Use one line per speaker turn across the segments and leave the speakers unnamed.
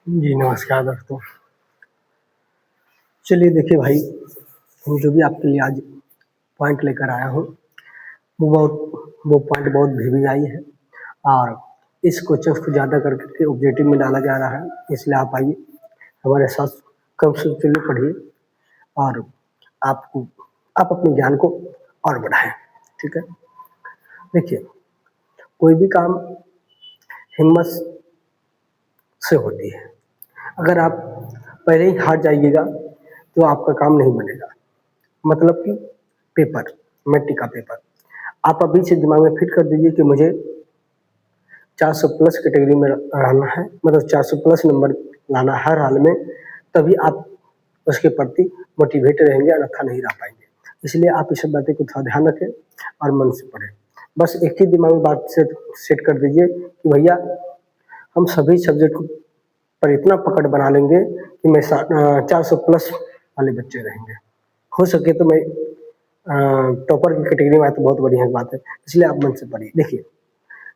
जी, नमस्कार दोस्तों। चलिए देखिए भाई, हम जो भी आपके लिए आज पॉइंट लेकर आया हूँ, वो पॉइंट बहुत भी आई है और इस क्वेश्चंस को ज़्यादा कर के ऑब्जेक्टिव में डाला जा रहा है। इसलिए आप आइए, हमारे साथ कम से चलिए पढ़िए और आपको आप अपने ज्ञान को और बढ़ाएँ, ठीक है? देखिए, कोई भी काम हिम्मत से होती है। अगर आप पहले ही हार जाइएगा, तो आपका काम नहीं बनेगा। मतलब कि पेपर, मैट्रिक का पेपर, आप अभी से दिमाग में फिट कर दीजिए कि मुझे 400 प्लस कैटेगरी में रहना है, मतलब 400 प्लस नंबर लाना है हर हाल में, तभी आप उसके प्रति मोटिवेट रहेंगे, अन्यथा नहीं रह पाएंगे। इसलिए आप इस सब बातें को थोड़ा ध्यान रखें और मन से पढ़ें। बस एक ही दिमाग में बात सेट कर दीजिए कि भैया हम सभी सब्जेक्ट को पर इतना पकड़ बना लेंगे कि मैं 400 प्लस वाले बच्चे रहेंगे। हो सके तो मैं टॉपर की कैटेगरी में आए तो बहुत बढ़िया बात है। इसलिए आप मन से पढ़िए। देखिए,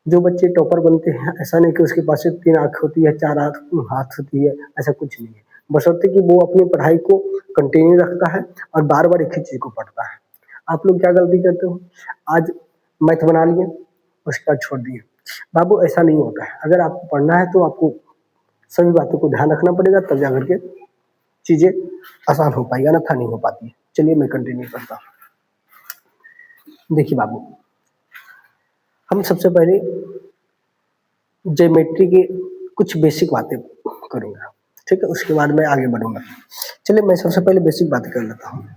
जो बच्चे टॉपर बनते हैं, ऐसा नहीं कि उसके पास सिर्फ 3 आँख होती है, 4 आँख हाथ होती है, ऐसा कुछ नहीं है। बशर्ते कि वो अपनी पढ़ाई को कंटिन्यू रखता है और बार-बार एक ही चीज़ को पढ़ता है। आप लोग क्या गलती करते हो? आज मैथ बना लिए, उसके बाद छोड़ दिए। बाबू ऐसा नहीं होता है। अगर आपको पढ़ना है तो आपको सभी बातों को ध्यान रखना पड़ेगा, तब जाकर के चीज़ें आसान हो पाएगी, अन्यथा नहीं हो पाती है। चलिए मैं कंटिन्यू करता हूँ। देखिए बाबू, हम सबसे पहले ज्योमेट्री की कुछ बेसिक बातें करूँगा, ठीक है? उसके बाद मैं आगे बढ़ूँगा। चलिए मैं सबसे पहले बेसिक बातें कर लेता हूँ।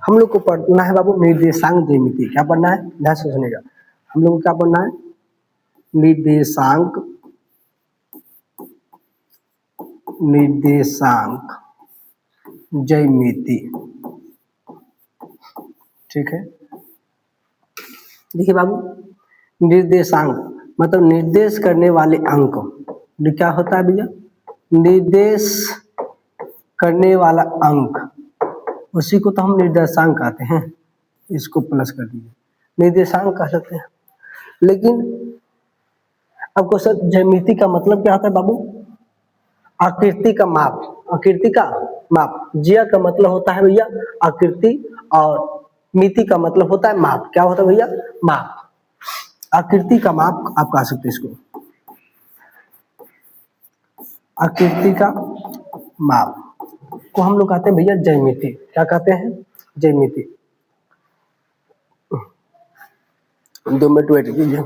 हम लोग को पढ़ना है बाबू निर्देशांक ज्यामिति। क्या पढ़ना है? ध्यान से सुनिएगा। हम लोग को क्या पढ़ना है? निर्देशांक निर्देशांक ज्यामिति, ठीक है? देखिए बाबू, निर्देशांक मतलब निर्देश करने वाले अंक। क्या होता है भैया? निर्देश करने वाला अंक, उसी को तो हम निर्देशांक कहते हैं। इसको प्लस कर दीजिए, निर्देशांक कह सकते हैं। लेकिन अब क्वेश्चन, ज्यामिति का मतलब क्या होता है बाबू? आकृति का माप। आकृति का माप। ज्या का मतलब होता है भैया आकृति और मिति का मतलब होता है माप। क्या होता है भैया? माप। आकृति का माप आप कह सकते हैं इसको, आकृति का माप को हम लोग कहते हैं भैया ज्यामिति। क्या कहते हैं? ज्यामिति। 2 मिनट वेट कीजिए।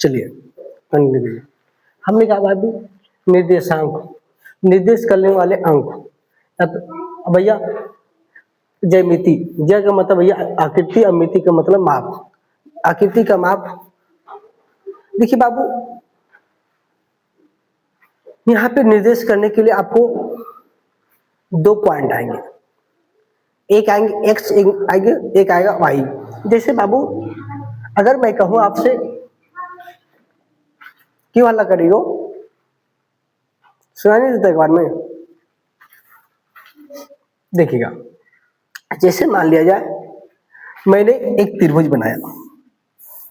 चलिए कंटिन्यू कीजिए। हमने कहा भाई निर्देशांक, निर्देश करने वाले अंक। अब भैया ज्यामिति, ज्या का मतलब भैया आकृति और मिति का मतलब माप। आकृति का माप। देखिए बाबू, यहाँ पे निर्देश करने के लिए आपको 2 पॉइंट आएंगे। एक आएंगे एक्स, आएंगे एक आएगा वाई। जैसे बाबू अगर मैं कहूँ आपसे क्यों हल्ला करी हो, सुनाई नहीं देता एक बार में? देखिएगा, जैसे मान लिया जाए मैंने एक त्रिभुज बनाया,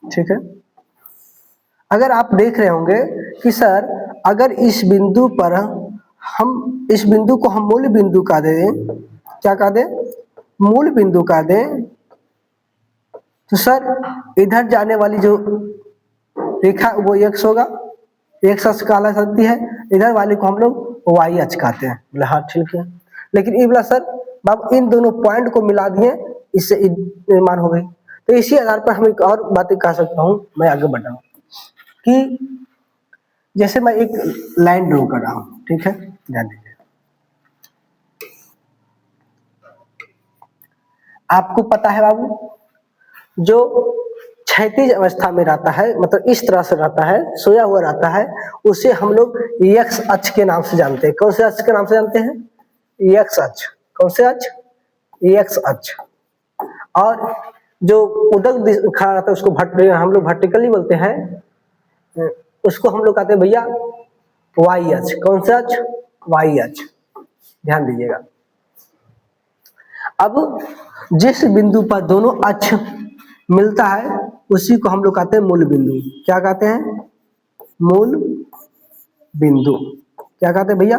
ठीक है? अगर आप देख रहे होंगे कि सर अगर इस बिंदु पर हम इस बिंदु को हम मूल बिंदु का दें, क्या कह दें? मूल बिंदु का दें, तो सर इधर जाने वाली जो रेखा वो x होगा, x अक्ष कहला सकती है। इधर वाले को हम लोग y अक्ष कहते हैं। बोले हाँ ठीक है। लेकिन ये बोला सर बाबू इन दोनों पॉइंट को मिला दिए, इससे निर्माण हो गई। तो इसी आधार पर हम एक और बातें कह सकता हूँ, मैं आगे बढ़ रहा हूँ कि जैसे मैं एक लाइन ड्रॉ कर रहा हूँ, ठीक है? ध्यान दीजिए। आपको पता है बाबू, जो क्षैतिज अवस्था में रहता है, मतलब इस तरह से रहता है, सोया हुआ रहता है, उसे हम लोग एक्स अक्ष के नाम से जानते हैं। कौन से अक्ष के नाम से जानते हैं? एक्स अक्ष। कौन से अक्ष? एक्स अक्ष। और जो उदक खड़ा रहता है उसको हम लोग वर्टिकली बोलते हैं, उसको हम लोग कहते हैं भैया वाई अक्ष। कौन सा अक्ष? वाई अक्ष। ध्यान दीजिएगा। अब जिस बिंदु पर दोनों अक्ष मिलता है उसी को हम लोग कहते हैं मूल बिंदु। क्या कहते हैं? मूल बिंदु। क्या कहते हैं भैया?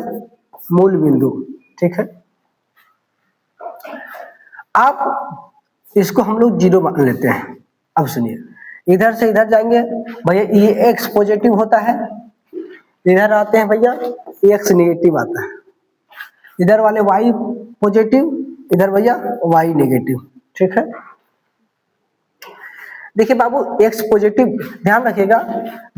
मूल बिंदु। ठीक है, आप इसको हम लोग जीरो मान लेते हैं। अब सुनिए, इधर से इधर जाएंगे भैया, ये एक्स पॉजिटिव होता है, इधर आते हैं भैया एक्स नेगेटिव आता है, इधर वाले वाई पॉजिटिव, इधर भैया वाई नेगेटिव। ठीक है, देखिए बाबू, एक्स पॉजिटिव, ध्यान रखिएगा,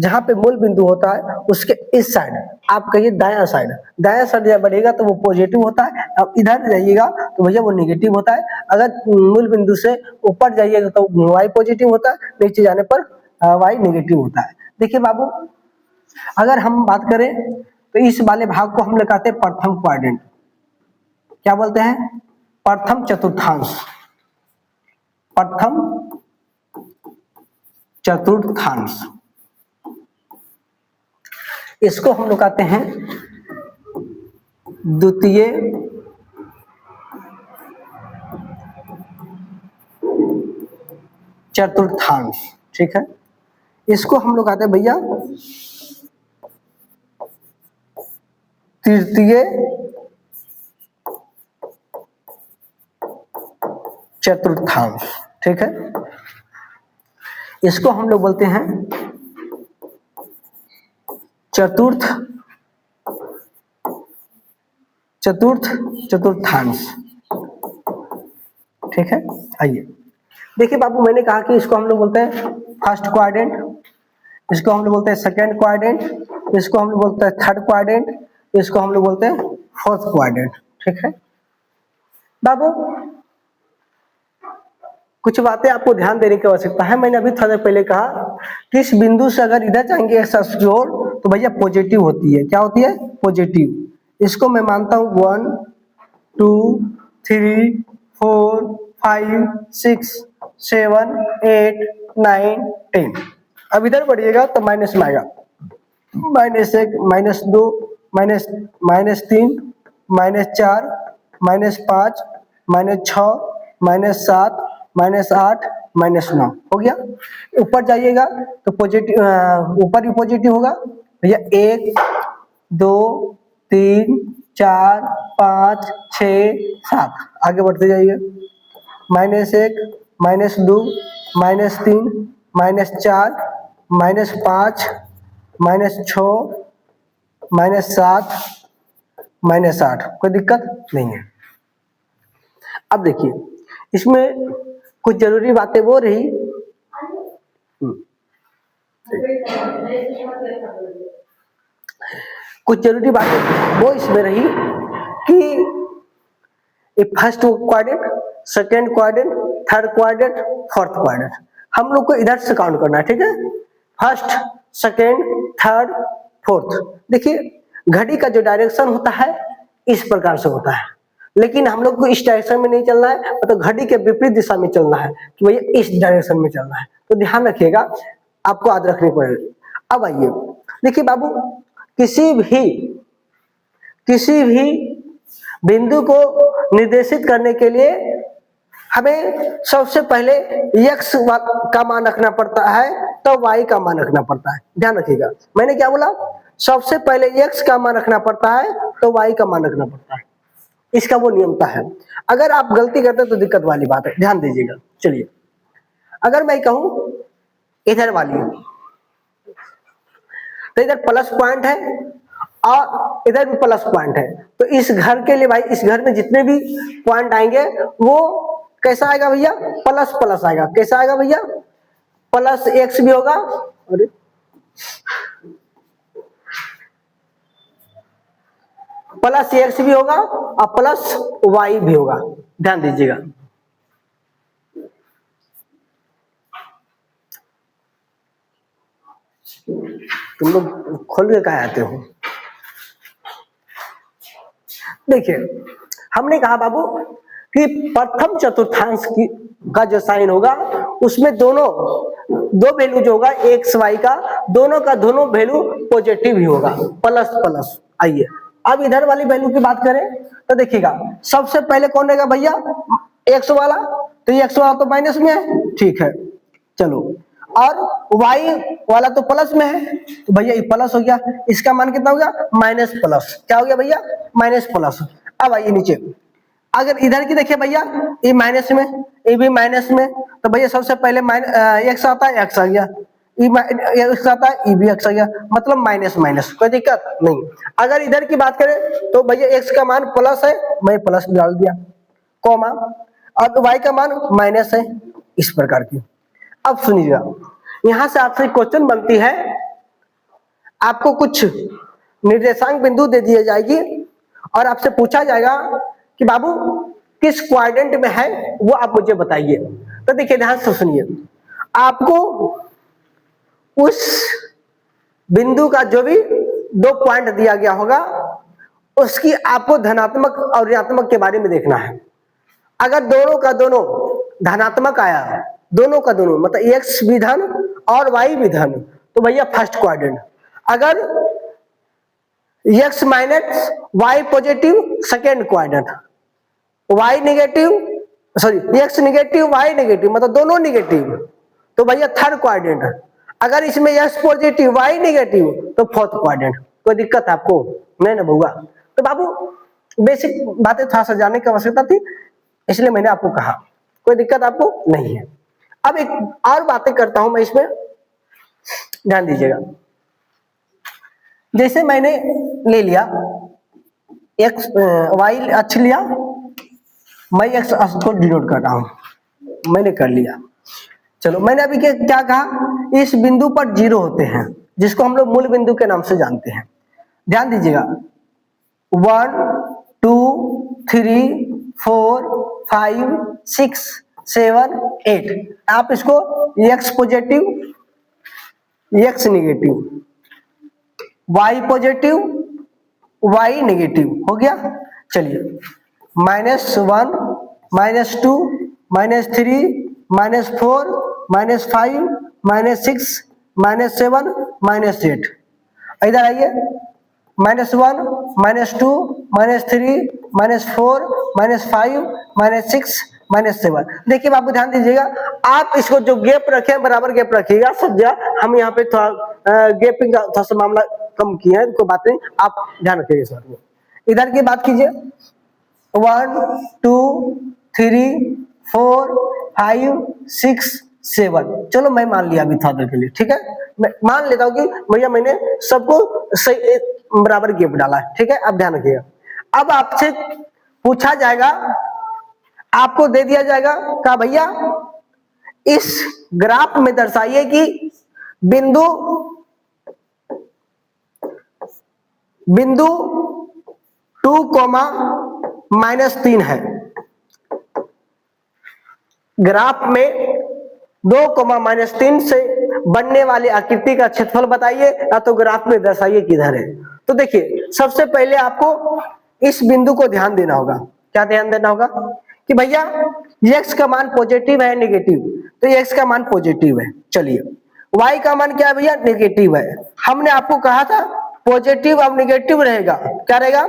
जहां पे मूल बिंदु होता है उसके इस साइड, आप कहिए दायां साइड, दायां साइड जब बढ़ेगा तो वो पॉजिटिव होता है, अब इधर जाइएगा तो भैया वो नेगेटिव होता है। अगर मूल बिंदु से ऊपर जाइएगा तो वाई पॉजिटिव होता है, नीचे जाने पर वाई नेगेटिव होता है। देखिए बाबू, अगर हम बात करें तो इस वाले भाग को हम लोग कहते हैं प्रथम क्वाड्रेंट। क्या बोलते हैं? प्रथम चतुर्थांश। प्रथम चतुर्थांश, इसको हम लोग कहते हैं द्वितीय चतुर्थांश। ठीक है, इसको हम लोग कहते हैं भैया तृतीय चतुर्थांश। ठीक है, इसको हम लोग बोलते हैं चतुर्थांश। ठीक है, आइए देखिए बाबू, मैंने कहा कि इसको हम लोग बोलते हैं फर्स्ट क्वाड्रेंट, इसको हम लोग बोलते हैं सेकंड क्वाड्रेंट, इसको हम लोग बोलते हैं थर्ड क्वाड्रेंट, इसको हम लोग बोलते हैं फोर्थ क्वाड्रेंट। ठीक है बाबू, कुछ बातें आपको ध्यान देने की आवश्यकता है। मैंने अभी थोड़ा देर पहले कहा कि इस बिंदु से अगर इधर जाएंगे एक्स अक्ष की ओर तो भैया पॉजिटिव होती है। क्या होती है? पॉजिटिव। इसको मैं मानता हूं 1 2 3 4 5 6 7 8 9 10। अब इधर बढ़िएगा तो माइनस में आएगा, -1 -2 -3 -4 -5 -6 -7 -8 -9 हो गया। ऊपर जाइएगा तो पॉजिटिव, ऊपर भी पॉजिटिव होगा भैया, 1 2 3 4 5 6 7। आगे बढ़ते जाइए, -1 -2 -3 -4 -5 -6 -7 -8। कोई दिक्कत नहीं है। अब देखिए, इसमें कुछ जरूरी बातें वो रही, कुछ जरूरी बातें वो इसमें रही कि first quadrant, second quadrant, third quadrant, fourth quadrant, हम लोग को इधर से काउंट करना है। ठीक है, फर्स्ट सेकंड थर्ड फोर्थ। देखिए, घड़ी का जो डायरेक्शन होता है इस प्रकार से होता है, लेकिन हम लोग को इस डायरेक्शन में नहीं चलना है, मतलब घड़ी के विपरीत दिशा में चलना है कि भैया इस डायरेक्शन में चलना है। तो ध्यान रखिएगा, आपको याद रखनी पड़ेगी। अब आइए देखिए बाबू, किसी भी बिंदु को निर्देशित करने के लिए हमें सबसे पहले x का मान रखना पड़ता है, तो y का मान रखना पड़ता है। ध्यान रखिएगा, मैंने क्या बोला? सबसे पहले x का मान रखना पड़ता है तो y का मान रखना पड़ता है। इसका वो नियमता है। अगर आप गलती करते हैं तो दिक्कत वाली बात है, ध्यान दीजिएगा। चलिए, अगर मैं कहूं इधर वाली, तो इधर प्लस पॉइंट है और इधर भी प्लस पॉइंट है, तो इस घर के लिए भाई, इस घर में जितने भी पॉइंट आएंगे वो कैसा आएगा भैया? प्लस प्लस आएगा। कैसा आएगा भैया? प्लस एक्स भी होगा, अरे प्लस एक्स भी होगा और प्लस वाई भी होगा। ध्यान दीजिएगा, तुम लोग खोल के क्या आते हो? देखिए, हमने कहा बाबू कि प्रथम चतुर्थांश की का जो साइन होगा उसमें दोनों दो वैल्यू जो होगा एक्स वाई का, दोनों का दोनों वैल्यू पॉजिटिव ही होगा, प्लस प्लस। आइए अब इधर वाली वैल्यू की बात करें तो देखिएगा, सबसे पहले कौन रहेगा भैया? एक्स वाला, तो ये एक्स वाला तो माइनस में है, ठीक है चलो, और y वाला तो प्लस में है, तो भैया ये प्लस हो गया, इसका मान कितना हो गया? Minus plus. क्या हो गया भैया? Minus plus. अब आइए नीचे, अगर इधर की देखिए भैया, ये माइनस में, ये भी माइनस में, तो भैया सबसे पहले एक्स आता है, एक्स आ गया, एक्स आता है, ये भी एक्स आ गया, मतलब माइनस माइनस, कोई दिक्कत नहीं। अगर इधर की बात करें तो भैया एक्स का मान प्लस है, मैं प्लस डाल दिया, कॉमा, और y का मान माइनस है, इस प्रकार की। अब सुनिएगा, यहां से आपसे क्वेश्चन बनती है, आपको कुछ निर्देशांक बिंदु दे दिए जाएगी और आपसे पूछा जाएगा कि बाबू किस क्वाड्रेंट में है, वो आप मुझे बताइए। तो देखिए ध्यान से सुनिए, आपको उस बिंदु का जो भी 2 पॉइंट दिया गया होगा उसकी आपको धनात्मक और ऋणात्मक के बारे में देखना है। अगर दोनों का दोनों धनात्मक आया, दोनों का दोनों मतलब एक्स भी धन और वाई भी धन, तो भैया फर्स्ट क्वाड्रेंट। अगर X minus Y positive, second quadrant. Y negative, sorry X negative Y negative, मतलब दोनों नेगेटिव, तो भैया थर्ड क्वाड्रेंट। अगर इसमें एक्स पॉजिटिव वाई नेगेटिव, तो फोर्थ क्वाड्रेंट। कोई दिक्कत आपको नहीं ना होगा? तो बाबू बेसिक बातें थोड़ा सा जानने की आवश्यकता थी, इसलिए मैंने आपको कहा, कोई दिक्कत आपको नहीं है। अब एक और बातें करता हूं मैं इसमें, ध्यान दीजिएगा। जैसे मैंने ले लिया एक्स वाई अक्ष लिया, मैं एक्स अक्ष को डिनोट कर रहा हूं, मैंने कर लिया। चलो मैंने अभी क्या कहा, इस बिंदु पर 0 होते हैं, जिसको हम लोग मूल बिंदु के नाम से जानते हैं। ध्यान दीजिएगा, 1 2 3 4 5 6 7 8, आप इसको X positive, X negative, Y positive, Y negative हो गया। चलिए -1 -2 -3 -4 -5 -6 -7 -8। इधर आइए, -1 -2 -3 -4 -5 -6 -7। देखिए बाबू ध्यान दीजिएगा, आप इसको जो गैप रखे बराबर गैप रखिएगा, सज्जा हम यहाँ पे थोड़ा गैपिंग का थोड़ा सा मामला कम किए हैं, कोई बात नहीं, आप ध्यान रखिएगा इस बात में। इधर की बात कीजिए, 1 2 3 4 5 6 7, चलो मैं मान लिया अभी थोड़ा देर के लिए, ठीक है, मैं मान लेता हूँ कि भैया मैंने सबको सही बराबर गैप डाला है, ठीक है। अब ध्यान रखिएगा, अब आपसे पूछा जाएगा, आपको दे दिया जाएगा क्या भैया, इस ग्राफ में दर्शाइए कि बिंदु 2, -3 है। ग्राफ में 2, -3 से बनने वाली आकृति का क्षेत्रफल बताइए, या तो ग्राफ में दर्शाइए किधर है। तो देखिए सबसे पहले आपको इस बिंदु को ध्यान देना होगा। क्या ध्यान देना होगा कि भैया x का मान पॉजिटिव है नेगेटिव, तो x का मान पॉजिटिव है। चलिए y का मान क्या है भैया, नेगेटिव है। हमने आपको कहा था पॉजिटिव और नेगेटिव रहेगा, क्या रहेगा,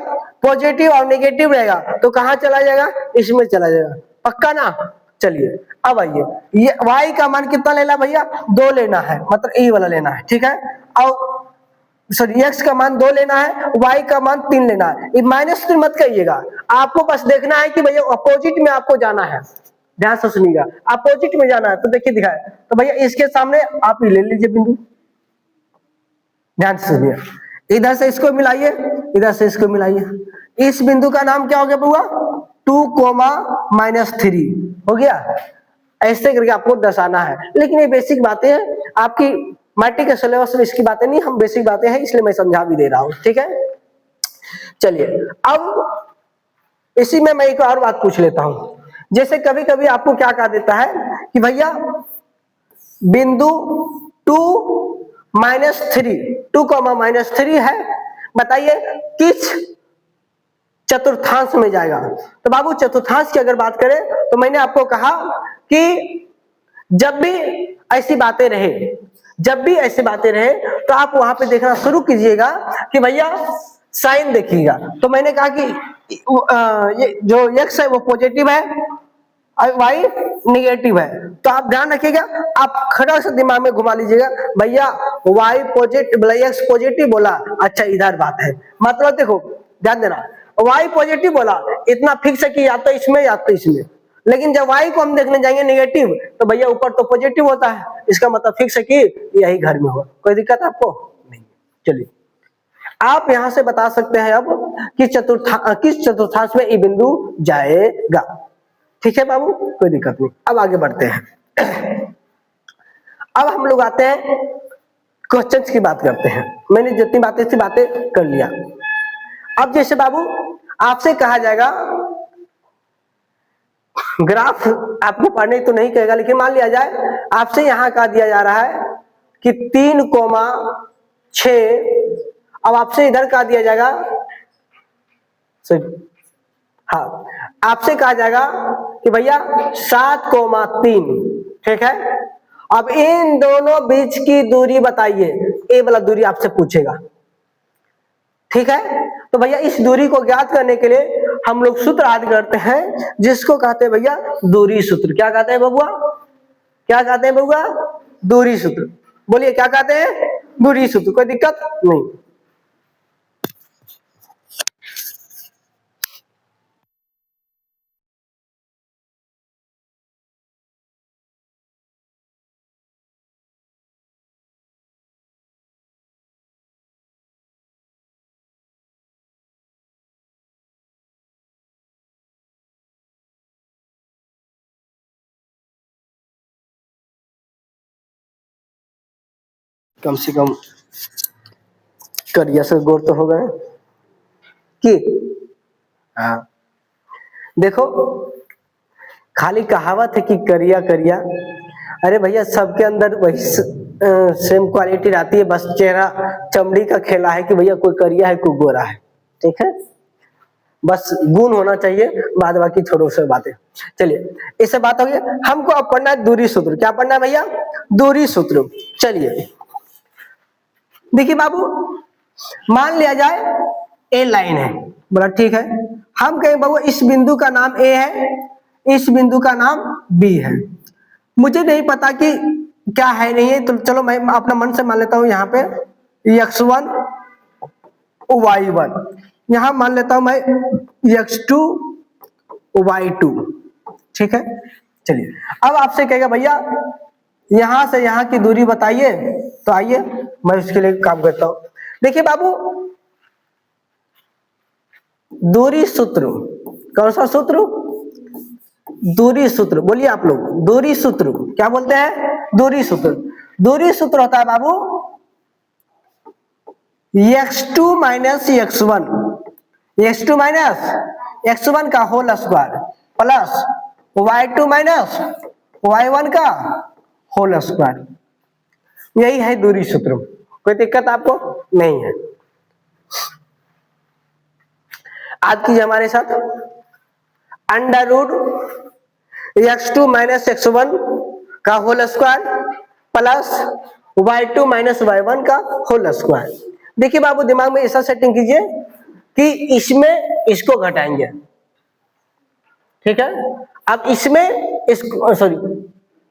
पॉजिटिव और नेगेटिव रहेगा, तो कहां चला जाएगा, इसमें चला जाएगा, पक्का ना। चलिए अब आइए, ये y का मान कितना लेना भैया, 2 लेना है, मतलब ये वाला लेना है, ठीक है। और सॉरी x का मान 2 लेना है, y का मान 3 लेना है। ये माइनस मत करिएगा, आपको बस देखना है कि भैया अपोजिट में आपको जाना है। ध्यान से सुनिएगा, अपोजिट में जाना है, तो देखिए दिखाए, तो भैया इसके सामने आप ही ले लीजिए बिंदु। ध्यान से सुनिए, इधर से इसको मिलाइए, इधर से इसको मिलाइए। इस बिंदु का नाम क्या हो गया बुआ, 2, -3 हो गया। ऐसे करके आपको दर्शाना है, लेकिन ये बेसिक बातें हैं, आपकी मैट्रिक के सिलेबस में इसकी बातें नहीं, हम बेसिक बातें हैं इसलिए मैं समझा भी दे रहा हूं, ठीक है। चलिए अब इसी में मैं एक और बात पूछ लेता हूं, जैसे कभी कभी आपको क्या कहा देता है कि भैया बिंदु 2, -3 2, -3 है, बताइए किस चतुर्थांश में जाएगा। तो बाबू चतुर्थांश की अगर बात करें तो मैंने आपको कहा कि जब भी ऐसी बातें रहे तो आप वहां पे देखना शुरू कीजिएगा कि भैया साइन देखिएगा। तो मैंने कहा कि ये जो x है वो पॉजिटिव है और y निगेटिव है, तो आप ध्यान रखिएगा, आप खड़ा से दिमाग में घुमा लीजिएगा, भैया y पॉजिटिव x पॉजिटिव बोला, अच्छा इधर बात है, मतलब देखो ध्यान देना, y पॉजिटिव बोला इतना फिक्स है कि या तो इसमें या तो इसमें, लेकिन जब y को हम देखने जाएंगे नेगेटिव तो भैया ऊपर तो पॉजिटिव होता है, इसका मतलब फिक्स है कि यही घर में होगा। कोई दिक्कत आपको नहीं। चलिए आप यहां से बता सकते हैं अब कि किस चतुर्थांश में ये बिंदु जाएगा। ठीक है बाबू, कोई दिक्कत नहीं। अब आगे बढ़ते हैं। अब हम लोग आते हैं क्वेश्चंस की बात करते हैं। मैंने जितनी बातें थी बातें कर लिया। अब जैसे बाबू आपसे कहा जाएगा, ग्राफ आपको पढ़ने तो नहीं कहेगा, लेकिन मान लिया जाए आपसे यहां कहा दिया जा रहा है कि 3,6, अब आपसे इधर कहा दिया जाएगा, हाँ आपसे कहा जाएगा कि भैया 7,3, ठीक है। अब इन दोनों बीच की दूरी बताइए, ए वाला दूरी आपसे पूछेगा, ठीक है। तो भैया इस दूरी को ज्ञात करने के लिए हम लोग सूत्र याद करते हैं, जिसको कहते हैं भैया दूरी सूत्र। क्या कहते हैं बबुआ, क्या कहते हैं बबुआ, दूरी सूत्र। बोलिए क्या कहते हैं, दूरी सूत्र। कोई दिक्कत नहीं। कम से कम करिया से गौर तो हो गए कि हाँ देखो, खाली कहावत है कि करिया करिया, अरे भैया सबके अंदर वही सेम क्वालिटी रहती है, बस चेहरा चमड़ी का खेला है कि भैया कोई करिया है कोई गोरा है, ठीक है। बस गुण होना चाहिए, बाद बाकी छोड़ो से बातें। चलिए इससे बात हो गई। हमको अब पढ़ना है दूरी सूत्र। क्या पढ़ना है भैया, दूरी सूत्र। चलिए देखिए बाबू, मान लिया जाए ए लाइन है, बोला ठीक है। हम कहें बाबू इस बिंदु का नाम ए है, इस बिंदु का नाम बी है। मुझे नहीं पता कि क्या है नहीं है, तो चलो मैं अपना मन से मान लेता हूं यहाँ पे x1 y1, यहां मान लेता हूं मैं x2 y2, ठीक है। चलिए अब आपसे कहेगा भैया यहां से यहां की दूरी बताइए, तो आइए मैं उसके लिए काम करता हूं। देखिए बाबू दूरी सूत्र, कौन सा सूत्र, दूरी सूत्र। बोलिए आप लोग, दूरी सूत्र क्या बोलते हैं, दूरी सूत्र। दूरी सूत्र होता है बाबू x2 minus x1, x2 minus x1 का whole square plus y2 minus y1 का होल स्क्वायर, यही है दूरी सूत्र। कोई दिक्कत आपको नहीं है। आज कीजिए हमारे साथ, under root x2 minus x1 का whole square plus y2 minus y1 का होल स्क्वायर। देखिए बाबू दिमाग में ऐसा सेटिंग कीजिए कि इसमें इसको घटाएंगे, ठीक है। अब इसमें इसको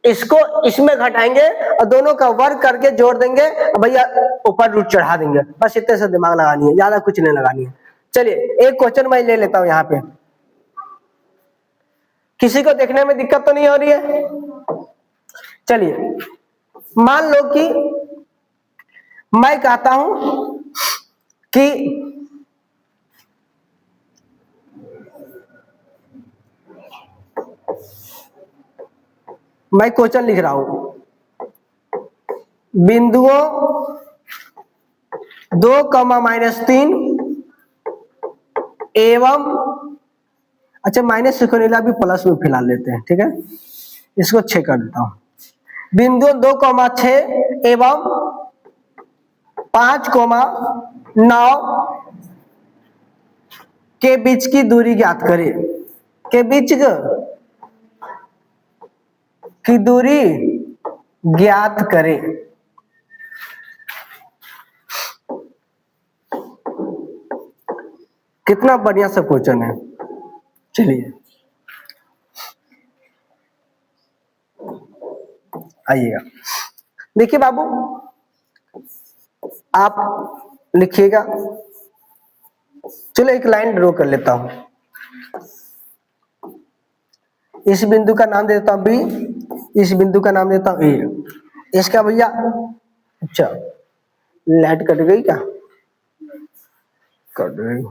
इसको इसमें घटाएंगे और दोनों का वर्ग करके जोड़ देंगे, भैया ऊपर रूट चढ़ा देंगे। बस इतने से दिमाग लगानी है, ज्यादा कुछ नहीं लगानी है। चलिए एक क्वेश्चन मैं ले लेता हूं यहाँ पे, किसी को देखने में दिक्कत तो नहीं हो रही है। चलिए मान लो कि मैं कहता हूं कि मैं क्वेश्चन लिख रहा हूं, बिंदुओं 2,-3 एवं, अच्छा माइनस से नहीं, अभी प्लस में फिलहाल लेते हैं, ठीक है। इसको 6 कर देता हूं। बिंदु 2,6 एवं 5,9 के बीच की दूरी ज्ञात करें। के बीच की दूरी ज्ञात करें। कितना बढ़िया सा क्वेश्चन है। चलिए आइएगा, देखिए बाबू, आप लिखिएगा। चलो एक लाइन ड्रॉ कर लेता हूं। इस बिंदु का नाम देता हूं बी, इस बिंदु का नाम देता हूं ए। इसका भैया, अच्छा लाइट कट गई क्या? कट गई।